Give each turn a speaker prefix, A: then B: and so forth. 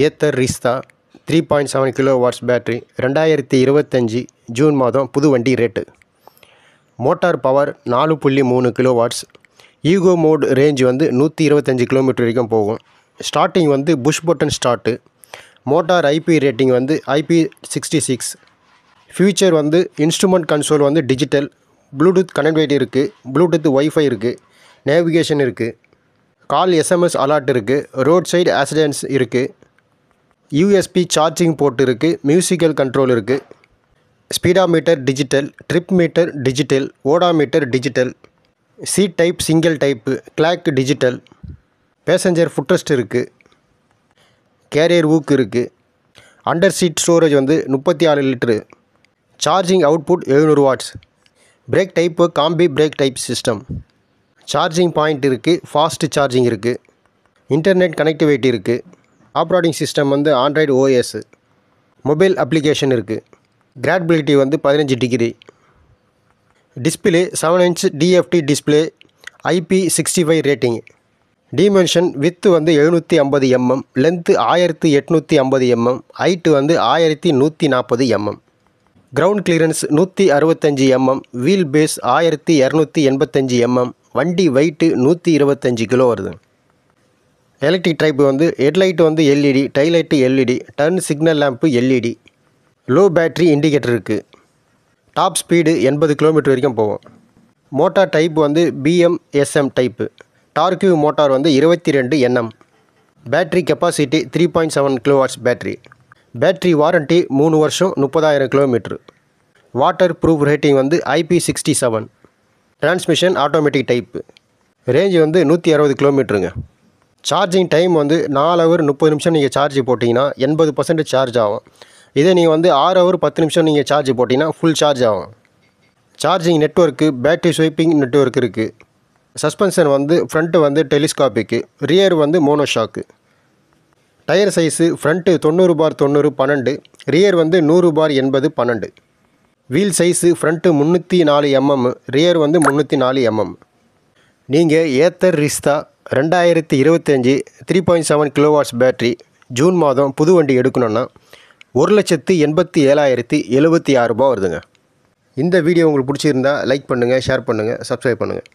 A: Ather Rizta 3.7 kilowatts battery 2025 June மாதம் புது வண்டி rate. Motor power 4.3 kilowatts. Eco mode range 125 kilometre வரைக்கும் போகும். Starting push button start. Motor IP rating IP66. Future instrument console digital. Bluetooth connectivity இருக்குது. Bluetooth WiFi இருக்குது. Navigation இருக்குது. Call SMS alert இருக்குது. Road side accidents இருக்குது. USB charging port இருக்குது. Musical control இருக்குது. Speedometer digital. Trip meter digital. Odometer digital. Seat type single type. Clock digital. Passenger footrest இருக்குது. Carrier hook இருக்குது. Under seat storage 36 litre. Charging output 700 watts. Brake type combi brake type system. Charging point இருக்குது. Fast charging இருக்குது. Internet connectivity இருக்குது. Operating system android OS. Mobile application இருக்குது. Gradeability 15 degree. Display 7 inch DFT display. IP65 rating. Dimension width 750 mm, length 1850 mm, height 1140 mm. Ground clearance 165 mm, wheel base 1285 mm, வண்டி weight 125 kilo வருது. Electric type headlight LED, daylight LED, turn signal lamp LED. Low battery indicator இருக்குது. Top speed 80 kilometre வரைக்கும் போகும். Motor type BMSM type. Torque motor 22 Nm. Battery capacity 3.7 kilowatts battery. Battery warranty 3 வருஷம் 30,000 kilometre. Water proof rating IP67. Transmission automatic type. Range 160 கிலோமீட்டருங்க. Charging time 4 hour 30 நிமிஷம் நீங்கள் charge போட்டிங்கன்னா 80% charge ஆகும். இதே நீங்கள் 6 ஹவர் 10 நிமிஷம் நீங்கள் சார்ஜ் போட்டிங்கன்னா ஃபுல் சார்ஜ் ஆகும். Charging network battery swiping network இருக்குது. Suspension front telescopic. Rear monoshock. Tyre size front 90/90 12, rear 100/80 12. Wheel size front 304 mm, rear 304 mm. நீங்கள் Ather Rizta 2025 3.7 kilowatts battery June மாதம் புது வண்டி எடுக்கணுன்னா 1,87,076 ரூபா வருதுங்க. இந்த வீடியோ உங்களுக்கு பிடிச்சிருந்தா லைக் பண்ணுங்கள், ஷேர் பண்ணுங்கள், சப்ஸ்கிரைப் பண்ணுங்கள்.